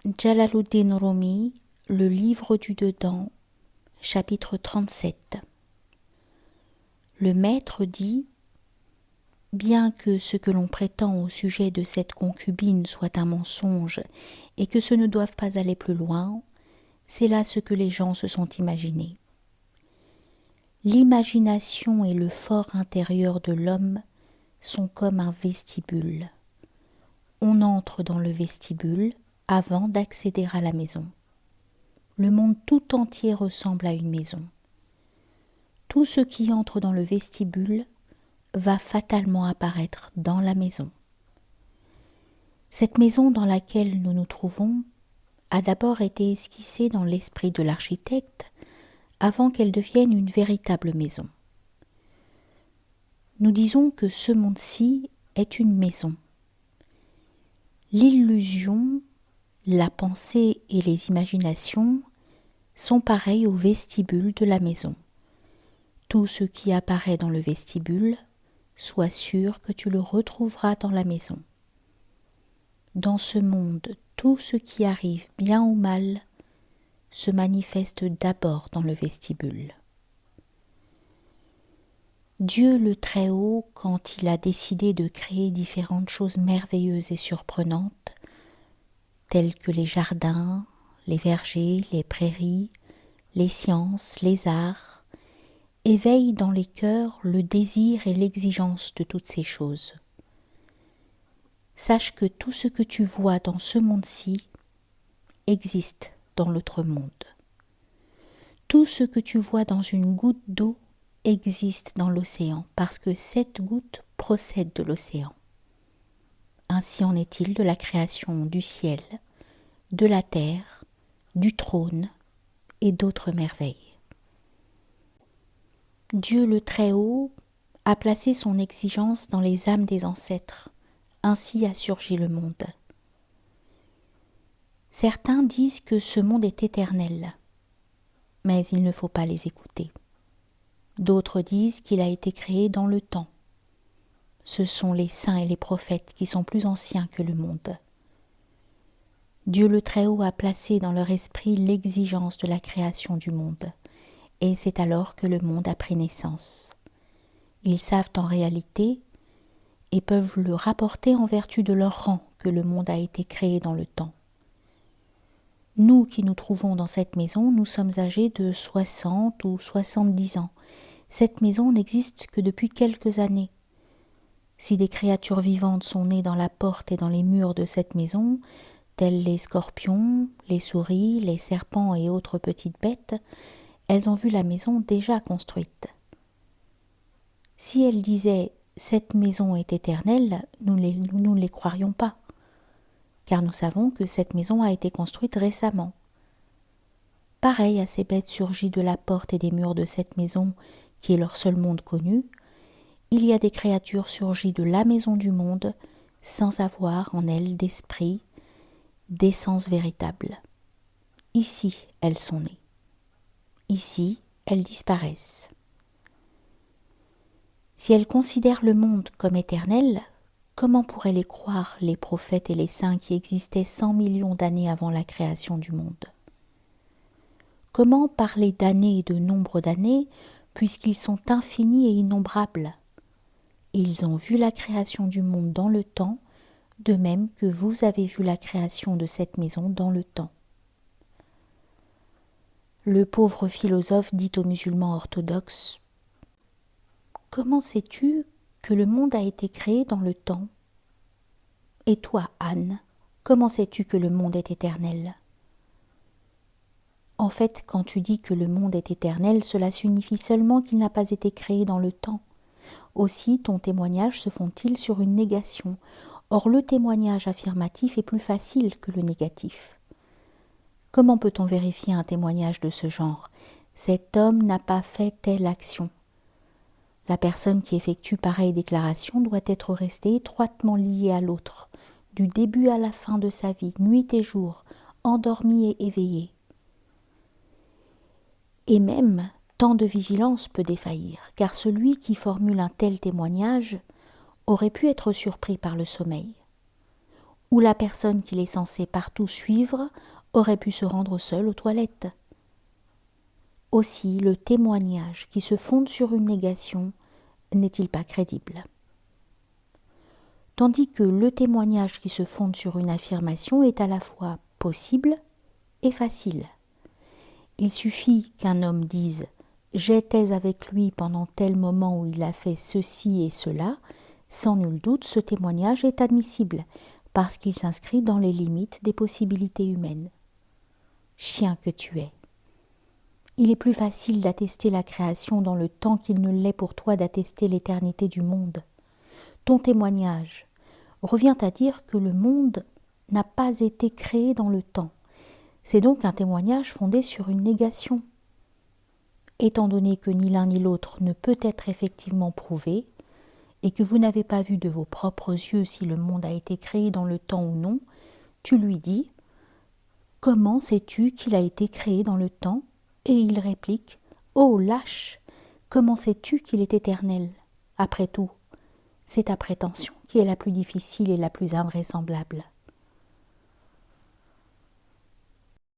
Jalaluddin Rumi, Le livre du dedans, chapitre 37. Le maître dit : bien que ce que l'on prétend au sujet de cette concubine soit un mensonge et que ce ne doive pas aller plus loin, c'est là ce que les gens se sont imaginés. L'imagination et le fort intérieur de l'homme sont comme un vestibule. On entre dans le vestibule avant d'accéder à la maison. Le monde tout entier ressemble à une maison. Tout ce qui entre dans le vestibule va fatalement apparaître dans la maison. Cette maison dans laquelle nous nous trouvons a d'abord été esquissée dans l'esprit de l'architecte avant qu'elle devienne une véritable maison. Nous disons que ce monde-ci est une maison. L'illusion, la pensée et les imaginations sont pareils au vestibule de la maison. Tout ce qui apparaît dans le vestibule, sois sûr que tu le retrouveras dans la maison. Dans ce monde, tout ce qui arrive, bien ou mal, se manifeste d'abord dans le vestibule. Dieu le Très-Haut, quand il a décidé de créer différentes choses merveilleuses et surprenantes, telles que les jardins, les vergers, les prairies, les sciences, les arts, éveille dans les cœurs le désir et l'exigence de toutes ces choses. Sache que tout ce que tu vois dans ce monde-ci existe dans l'autre monde. Tout ce que tu vois dans une goutte d'eau existe dans l'océan, parce que cette goutte procède de l'océan. Ainsi en est-il de la création du ciel, de la terre, du trône et d'autres merveilles. Dieu le Très-Haut a placé son exigence dans les âmes des ancêtres, ainsi a surgi le monde. Certains disent que ce monde est éternel, mais il ne faut pas les écouter. D'autres disent qu'il a été créé dans le temps. Ce sont les saints et les prophètes qui sont plus anciens que le monde. Dieu le Très-Haut a placé dans leur esprit l'exigence de la création du monde, et c'est alors que le monde a pris naissance. Ils savent en réalité et peuvent le rapporter en vertu de leur rang que le monde a été créé dans le temps. Nous qui nous trouvons dans cette maison, nous sommes âgés de 60 ou 70 ans. Cette maison n'existe que depuis quelques années. Si des créatures vivantes sont nées dans la porte et dans les murs de cette maison, telles les scorpions, les souris, les serpents et autres petites bêtes, elles ont vu la maison déjà construite. Si elles disaient « cette maison est éternelle », nous ne les croirions pas, car nous savons que cette maison a été construite récemment. Pareil à ces bêtes surgies de la porte et des murs de cette maison, qui est leur seul monde connu, il y a des créatures surgies de la maison du monde, sans avoir en elles d'esprit, d'essence véritable. Ici, elles sont nées. Ici, elles disparaissent. Si elles considèrent le monde comme éternel, comment pourraient les croire les prophètes et les saints qui existaient 100 millions d'années avant la création du monde ? Comment parler d'années et de nombre d'années, puisqu'ils sont infinis et innombrables ? Ils ont vu la création du monde dans le temps, de même que vous avez vu la création de cette maison dans le temps. Le pauvre philosophe dit aux musulmans orthodoxes : « Comment sais-tu que le monde a été créé dans le temps ? Et toi, Anne, comment sais-tu que le monde est éternel ? » En fait, quand tu dis que le monde est éternel, cela signifie seulement qu'il n'a pas été créé dans le temps. Aussi, ton témoignage se fonde-t-il sur une négation. Or, le témoignage affirmatif est plus facile que le négatif. Comment peut-on vérifier un témoignage de ce genre ? Cet homme n'a pas fait telle action. La personne qui effectue pareille déclaration doit être restée étroitement liée à l'autre, du début à la fin de sa vie, nuit et jour, endormie et éveillée. Et même, tant de vigilance peut défaillir, car celui qui formule un tel témoignage aurait pu être surpris par le sommeil. ou la personne qu'il est censé partout suivre aurait pu se rendre seule aux toilettes. Aussi, le témoignage qui se fonde sur une négation n'est-il pas crédible? Tandis que le témoignage qui se fonde sur une affirmation est à la fois possible et facile. Il suffit qu'un homme dise « j'étais avec lui pendant tel moment où il a fait ceci et cela », sans nul doute ce témoignage est admissible, parce qu'il s'inscrit dans les limites des possibilités humaines. Chien que tu es. Il est plus facile d'attester la création dans le temps qu'il ne l'est pour toi d'attester l'éternité du monde. Ton témoignage revient à dire que le monde n'a pas été créé dans le temps. C'est donc un témoignage fondé sur une négation. Étant donné que ni l'un ni l'autre ne peut être effectivement prouvé, et que vous n'avez pas vu de vos propres yeux si le monde a été créé dans le temps ou non, tu lui dis « Comment sais-tu qu'il a été créé dans le temps ?» Et il réplique « Oh lâche, comment sais-tu qu'il est éternel ?» Après tout, c'est ta prétention qui est la plus difficile et la plus invraisemblable.